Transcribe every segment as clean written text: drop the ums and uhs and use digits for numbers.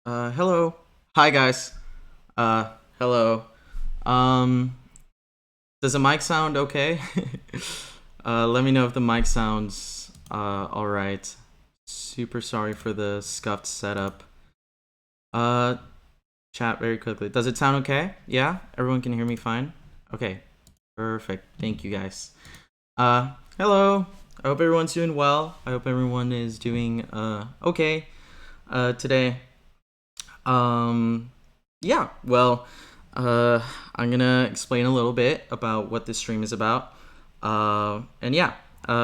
Hello. Hi, guys. Hello. Um, does the mic sound okay? Let me know if the mic sounds all right. Super sorry for the scuffed setup. Uh, Chat very quickly. Does it sound okay? Yeah? Everyone can hear me fine? Okay. Perfect. Thank you, guys. Hello. I hope everyone's doing well. I hope everyone is doing okay today. Um, yeah, well, uh, I'm gonna explain a little bit about what this stream is about. And yeah,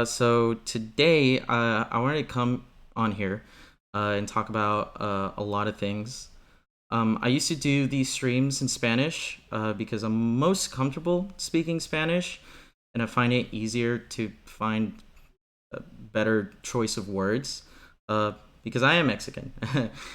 so today I wanted to come on here and talk about a lot of things. I used to do these streams in Spanish because I'm most comfortable speaking Spanish, and I find it easier to find a better choice of words because I am Mexican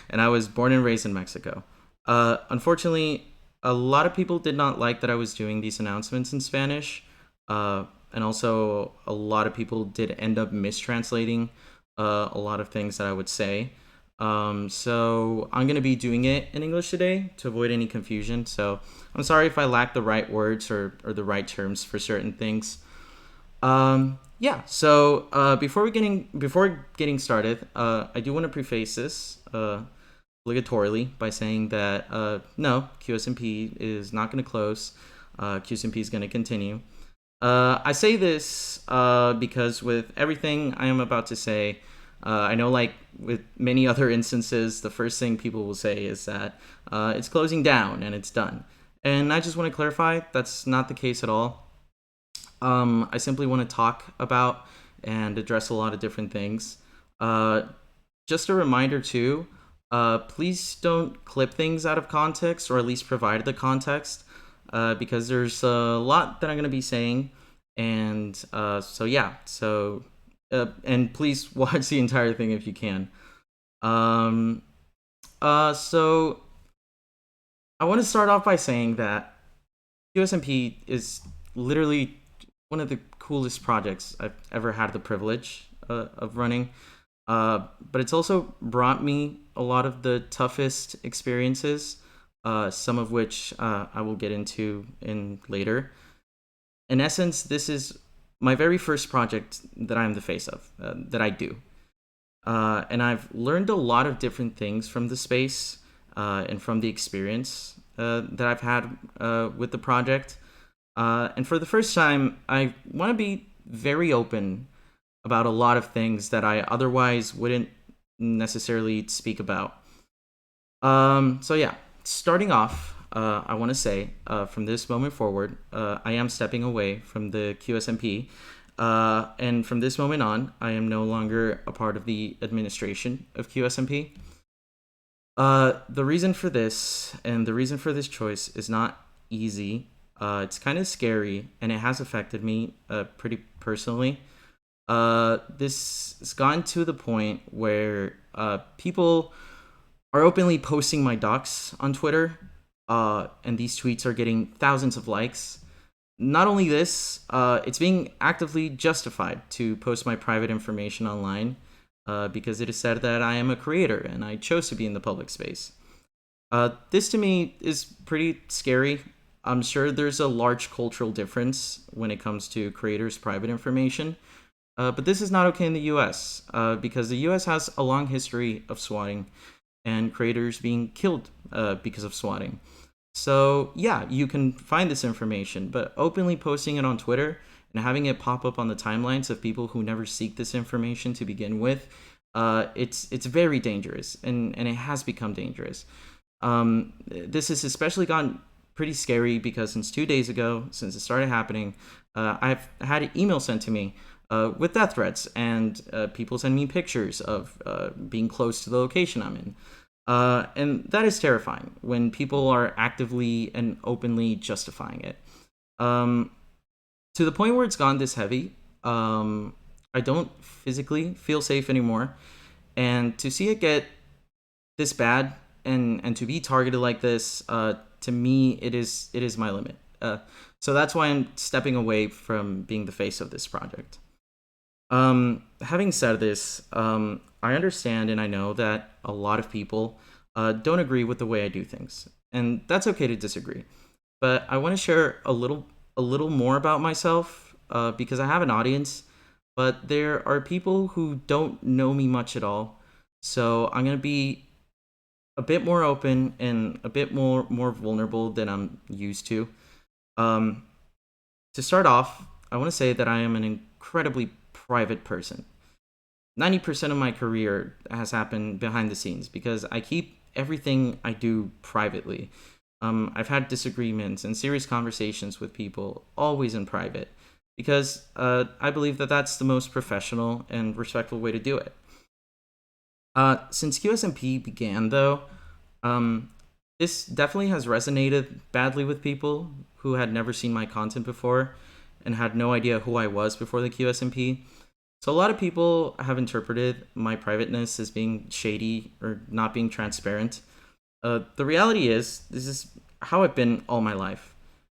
and I was born and raised in Mexico. Unfortunately, a lot of people did not like that I was doing these announcements in Spanish. And also, a lot of people did end up mistranslating a lot of things that I would say. So I'm going to be doing it in English today to avoid any confusion. So I'm sorry if I lack the right words or the right terms for certain things. Yeah. So before getting started, I do want to preface this obligatorily by saying that no, QSMP is not going to close. QSMP is going to continue. I say this because with everything I am about to say, I know, like with many other instances, the first thing people will say is that it's closing down and it's done. And I just want to clarify that's not the case at all. I simply want to talk about and address a lot of different things. Uh, just a reminder too, please don't clip things out of context, or at least provide the context, because there's a lot that I'm going to be saying. And so yeah, and please watch the entire thing if you can. Um, so I want to start off by saying that USMP is literally one of the coolest projects I've ever had the privilege of running. But it's also brought me a lot of the toughest experiences, some of which I will get into in later. In essence, this is my very first project that I'm the face of, that I do. And I've learned a lot of different things from the space and from the experience that I've had with the project. And for the first time, I want to be very open about a lot of things that I otherwise wouldn't necessarily speak about. So yeah, starting off, I want to say from this moment forward, I am stepping away from the QSMP. And from this moment on, I am no longer a part of the administration of QSMP. The reason for this and the reason for this choice is not easy. It's kind of scary, and it has affected me pretty personally. This has gotten to the point where people are openly posting my docs on Twitter, and these tweets are getting thousands of likes. Not only this, it's being actively justified to post my private information online because it is said that I am a creator and I chose to be in the public space. This to me is pretty scary. I'm sure there's a large cultural difference when it comes to creators' private information, but this is not okay in the US because the US has a long history of swatting and creators being killed because of swatting. So, yeah, you can find this information, but openly posting it on Twitter and having it pop up on the timelines of people who never seek this information to begin with, it's very dangerous, and it has become dangerous. This has especially gotten pretty scary because since 2 days ago, since it started happening, I've had an email sent to me with death threats, and people send me pictures of being close to the location I'm in. And that is terrifying when people are actively and openly justifying it. Um, to the point where it's gone this heavy, I don't physically feel safe anymore. And to see it get this bad and to be targeted like this, to me, it is my limit. So that's why I'm stepping away from being the face of this project. Having said this, I understand and I know that a lot of people don't agree with the way I do things, and that's okay to disagree. But I want to share a little more about myself because I have an audience, but there are people who don't know me much at all. So I'm gonna be a bit more open and a bit more vulnerable than I'm used to. Um, to start off, I want to say that I am an incredibly private person. 90% of my career has happened behind the scenes because I keep everything I do privately. I've had disagreements and serious conversations with people, always in private, because I believe that that's the most professional and respectful way to do it. Since QSMP began, though, um, this definitely has resonated badly with people who had never seen my content before and had no idea who I was before the QSMP. So a lot of people have interpreted my privateness as being shady or not being transparent. The reality is, this is how I've been all my life.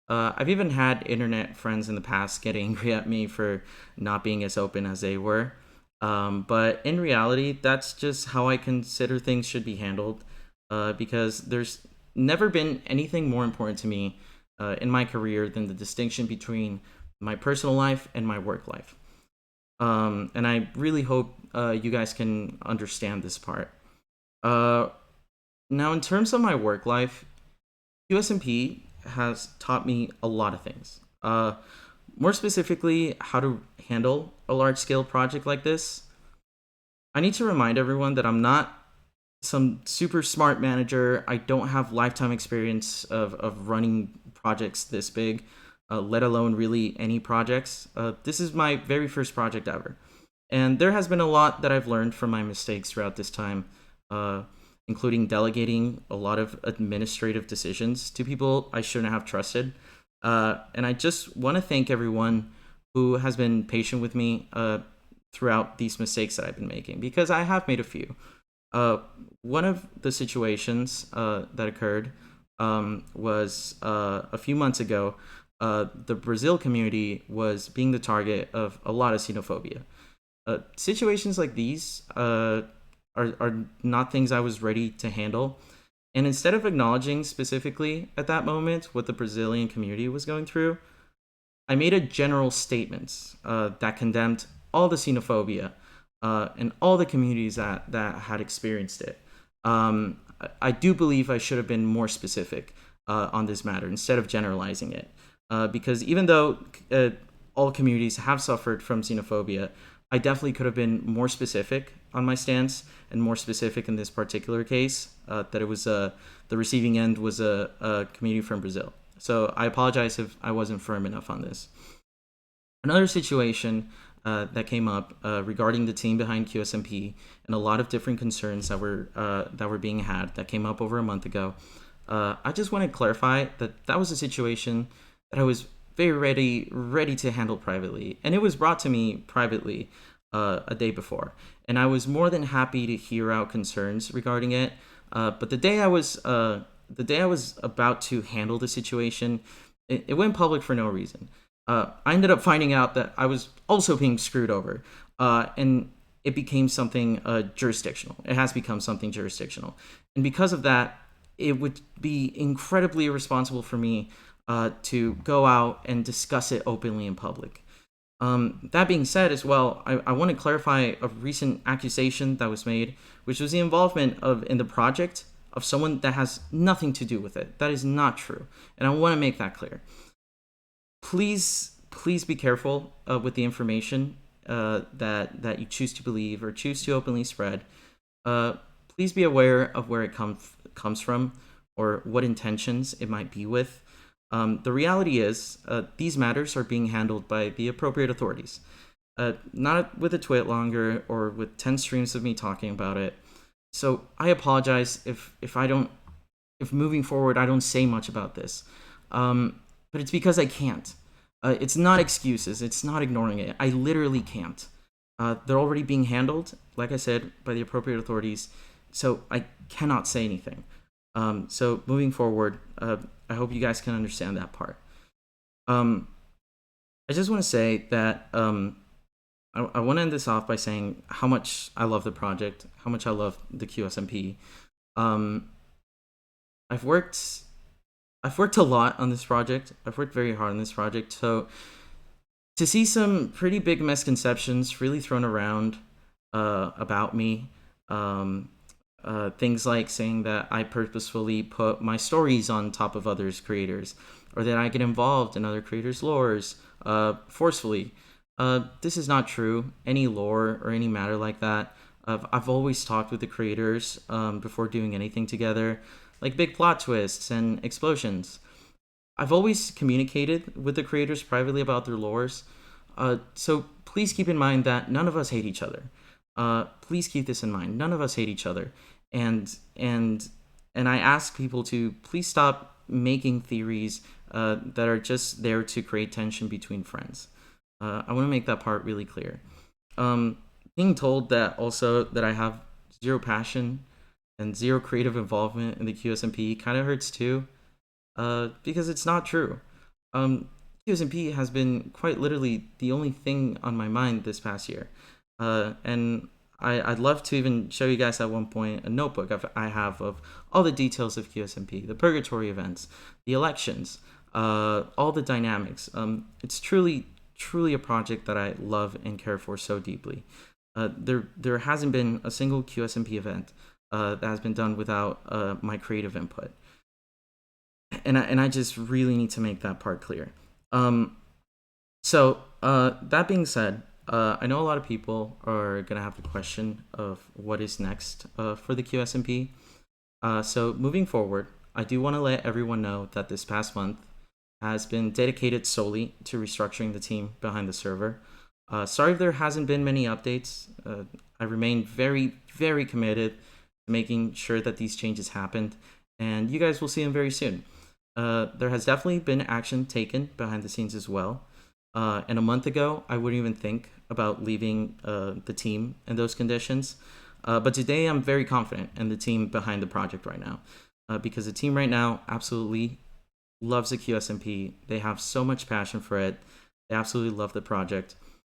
I've even had internet friends in the past get angry at me for not being as open as they were. But in reality, that's just how I consider things should be handled. Because there's never been anything more important to me in my career than the distinction between my personal life and my work life. And I really hope you guys can understand this part. Uh, Now, in terms of my work life, USMP has taught me a lot of things. More specifically, how to handle a large scale project like this. I need to remind everyone that I'm not some super smart manager. I don't have lifetime experience of running projects this big, let alone really any projects. This is my very first project ever. And there has been a lot that I've learned from my mistakes throughout this time, uh, including delegating a lot of administrative decisions to people I shouldn't have trusted. And I just want to thank everyone who has been patient with me throughout these mistakes that I've been making, because I have made a few. Uh, One of the situations that occurred was a few months ago. The Brazil community was being the target of a lot of xenophobia. Situations like these are not things I was ready to handle. And instead of acknowledging specifically at that moment what the Brazilian community was going through, I made a general statement that condemned all the xenophobia and all the communities that had experienced it. I do believe I should have been more specific on this matter instead of generalizing it. Because even though all communities have suffered from xenophobia, I definitely could have been more specific on my stance and more specific in this particular case that it was the receiving end was a community from Brazil. So I apologize if I wasn't firm enough on this. Another situation that came up regarding the team behind QSMP and a lot of different concerns that were being had that came up over a month ago. I just want to clarify that that was a situation that I was very ready to handle privately, and it was brought to me privately a day before, and I was more than happy to hear out concerns regarding it. But the day I was about to handle the situation, it went public for no reason. I ended up finding out that I was also being screwed over, and it became something jurisdictional. It has become something jurisdictional, and because of that, it would be incredibly irresponsible for me to go out and discuss it openly in public. That being said, as well, I want to clarify a recent accusation that was made, which was the involvement of in the project of someone that has nothing to do with it. That is not true, and I want to make that clear. Please be careful with the information that you choose to believe or choose to openly spread. Uh, please be aware of where it comes from or what intentions it might be with. The reality is, these matters are being handled by the appropriate authorities, not with a tweet longer or with 10 streams of me talking about it. So I apologize if moving forward I don't say much about this. But it's because I can't. It's not excuses. It's not ignoring it. I literally can't. They're already being handled, like I said, by the appropriate authorities. So I cannot say anything. So moving forward, I hope you guys can understand that part. Um, I just want to say that I want to end this off by saying how much I love the project, how much I love the QSMP. Um, I've worked I've worked a lot on this project. I've worked very hard on this project. So to see some pretty big misconceptions really thrown around about me, um, things like saying that I purposefully put my stories on top of others' creators, or that I get involved in other creators' lores forcefully. This is not true. Any lore or any matter like that, I've always talked with the creators before doing anything together, like big plot twists and explosions. I've always communicated with the creators privately about their lores. So please keep in mind that none of us hate each other. Please keep this in mind. None of us hate each other, and I ask people to please stop making theories that are just there to create tension between friends. I want to make that part really clear. Um, Being told that also that I have zero passion and zero creative involvement in the QSMP kind of hurts too, because it's not true. QSMP has been quite literally the only thing on my mind this past year. And I'd love to even show you guys at one point a notebook I have of all the details of QSMP, the purgatory events, the elections, all the dynamics. It's truly a project that I love and care for so deeply. There hasn't been a single QSMP event that has been done without my creative input, and I just really need to make that part clear. So that being said, I know a lot of people are gonna have the question of what is next for the QSMP. So moving forward, I do want to let everyone know that this past month has been dedicated solely to restructuring the team behind the server. Sorry if there hasn't been many updates. I remain very committed to making sure that these changes happened, and you guys will see them very soon. There has definitely been action taken behind the scenes as well. And a month ago, I wouldn't even think about leaving the team in those conditions. But today, I'm very confident in the team behind the project right now, because the team right now absolutely loves the QSMP. They have so much passion for it. They absolutely love the project.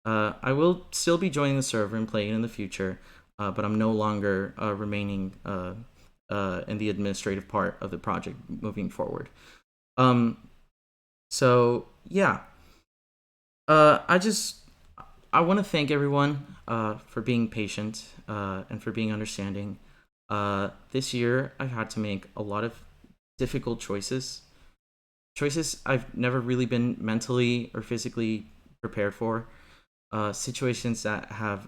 I will still be joining the server and playing in the future, but I'm no longer remaining in the administrative part of the project moving forward. Um, so yeah, I just I want to thank everyone for being patient and for being understanding. This year, I've had to make a lot of difficult choices I've never really been mentally or physically prepared for. Situations that have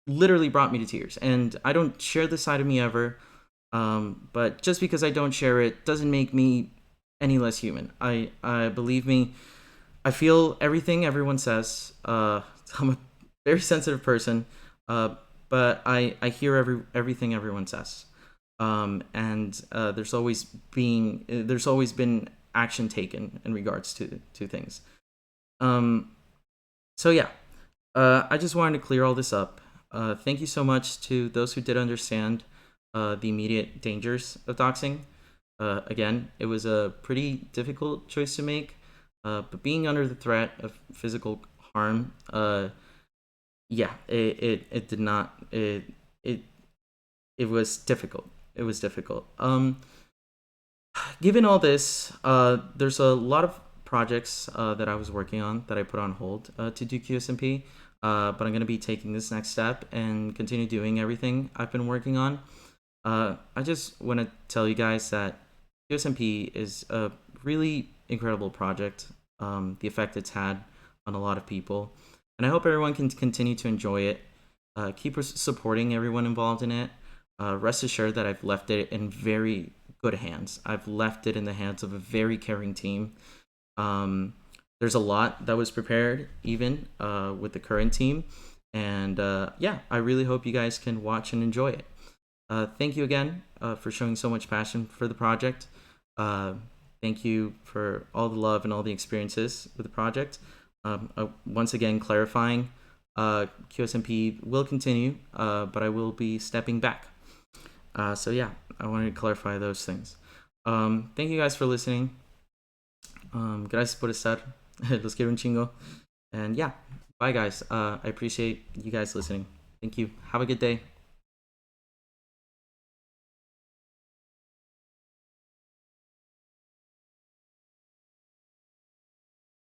literally brought me to tears, and I don't share this side of me ever. But just because I don't share it doesn't make me any less human. I believe me, I feel everything everyone says. I'm a very sensitive person, but I hear everything everyone says. And there's always been action taken in regards to things. Um, so yeah, I just wanted to clear all this up. Thank you so much to those who did understand the immediate dangers of doxing. Again, it was a pretty difficult choice to make, but being under the threat of physical harm, yeah, it did not it it was difficult. It was difficult. Given all this, there's a lot of projects that I was working on that I put on hold to do QSMP. But I'm gonna be taking this next step and continue doing everything I've been working on. I just want to tell you guys that QSMP is a really incredible project. The effect it's had on a lot of people, and I hope everyone can continue to enjoy it. Keep supporting everyone involved in it. Rest assured that I've left it in very good hands. I've left it in the hands of a very caring team. There's a lot that was prepared, even with the current team, and yeah, I really hope you guys can watch and enjoy it. Thank you again for showing so much passion for the project. Thank you for all the love and all the experiences with the project. Once again, clarifying, QSMP will continue, but I will be stepping back. So yeah, I wanted to clarify those things. Thank you guys for listening. Gracias por estar. Los quiero un chingo. And yeah, bye guys. I appreciate you guys listening. Thank you. Have a good day.